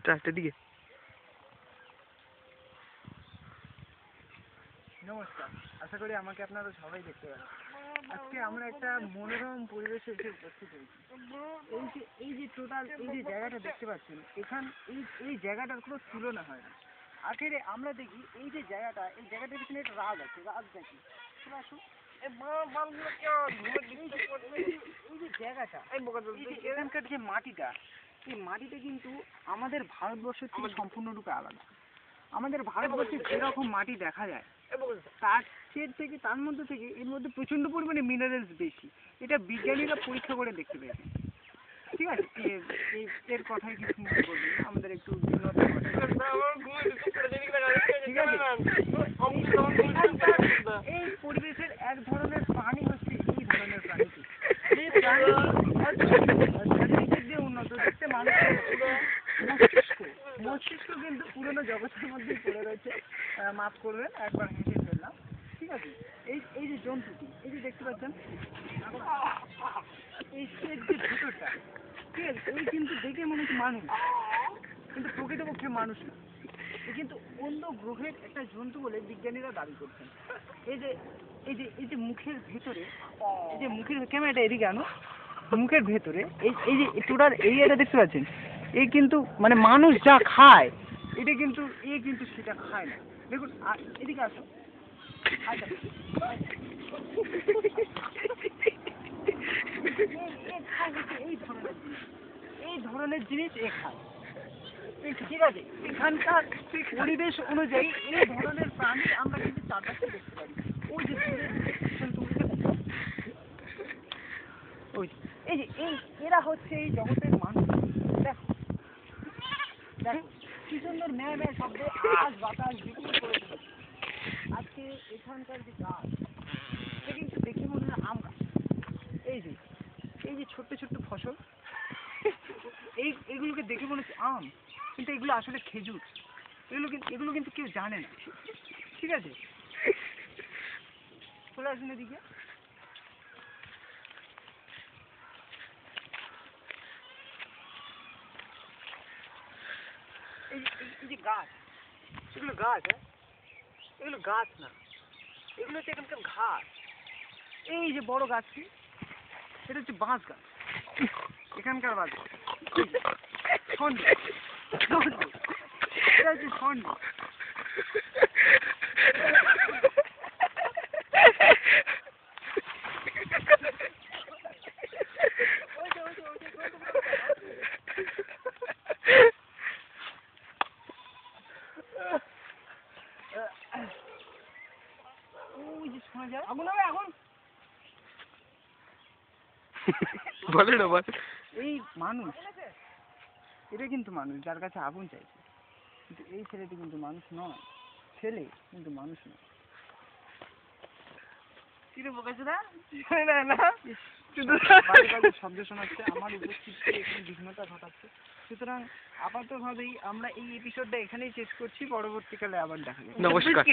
Start এদিকে। নমস্কার, আশা করি আমাকে আপনারা সবাই দেখতে পাচ্ছেন। আজকে আমরা একটা মনোরম পরিবেশে এসে উপস্থিত হয়েছি। এই যে টোটাল এই যে জায়গাটা দেখতে পাচ্ছেন, এই জায়গাটার কোনো তুলনা হয় না। আখেরে আমরা দেখি এই যে জায়গাটা, এই জায়গাটার পিছনে একটা রাজ আছে। রাজ দেখি এই যে জায়গাটা, এখানকার যে মাটিটা, এই মাটিটা কিন্তু আমাদের ভারতবর্ষের থেকে সম্পূর্ণরূপে আলাদা। আমাদের ভারতবর্ষে যেরকম মাটি দেখা যায় তার মধ্যে থেকে এর মধ্যে প্রচন্ড পরিমাণে মিনারেলস বেশি। এটা বিজ্ঞানীরা পরীক্ষা করে দেখতে পেয়েছে। ঠিক আছে, এর কথায় কিছু মনে করবেন না, আমাদের একটু ভিন্নতা ঠিক আছে। এই পরিবেশের এক ধরনের প্রাণী হচ্ছে এই ধরনের প্রাণীটি, যে প্রাণী শারীরিক দিয়ে উন্নত, দেখতে মানুষের মস্তিষ্ক কিন্তু পুরোনো জগতের মধ্যেই পড়ে রয়েছে। মাফ করবেন, একবার হেঁটে ফেললাম। ঠিক আছে, এই যে জন্তুটি, এই যে দেখতে পাচ্ছেন এই যে ভেতরটা, ঠিক আছে, এই কিন্তু দেখে মনে হচ্ছে মানুষ, কিন্তু প্রকৃতপক্ষে মানুষ না। এ কিন্তু অন্য গ্রহের একটা জন্তু বলে বিজ্ঞানীরা দাবি করছেন। এই যে মুখের ভেতরে, এই যে মুখের ক্যামেরাটা এদিকে আনো, মুখের ভেতরে এই যে টোটাল এরিয়াটা দেখতে পাচ্ছেন, এই কিন্তু মানে মানুষ যা খায় এটা কিন্তু সেটা খায় না। দেখুন এদিকে আসো, এই ধরনের জিনিস এ খায়। ঠিক আছে, এখানকার পরিবেশ অনুযায়ী এই ধরনের প্রাণী আমরা কিন্তু চারপাশে দেখতে পারি। ওই যে এই যে এরা হচ্ছে এই জগতের মানুষ। দেখো কি সুন্দর ম্যা ম্যা শব্দে আকাশ বাতাস বিপুল করে তুলেছে। আজকে এখানকার যে গাছ, এটা কিন্তু দেখে মনে হয় আম গাছ। এই যে ছোট্ট ছোট্ট ফসল, এইগুলোকে দেখে মনে হচ্ছে আম, কিন্তু এগুলো আসলে খেজুর। এগুলো কিন্তু কেউ জানে না। ঠিক আছে, চলে আসুন এদিকে। এই যে গাছ, এগুলো গাছ, এগুলো গাছ না, এগুলো হচ্ছে এখানকার ঘাস। এই যে বড় গাছটি, এটা হচ্ছে বাঁশ গাছ, এখানকার বাঁশ গাছ। এটা হচ্ছে ষণ্ড। ওই যে শোনা যায় আগুন হবে এখন। বলে না বল। এই মানুষ, এটা কিন্তু মানুষ যার কাছে আগুন চাইছে, কিন্তু এই ছেলেটি কিন্তু মানুষ নয়, ছেলে কিন্তু মানুষ নয়। শব্দ শোনাচ্ছে, আমার উপস্থিতি এখানে বিঘ্নতা ঘটাচ্ছে। সুতরাং আপাতভাবেই আমরা এই এপিসোডটা এখানেই শেষ করছি, পরবর্তীকালে আবার দেখা যাবে। নমস্কার।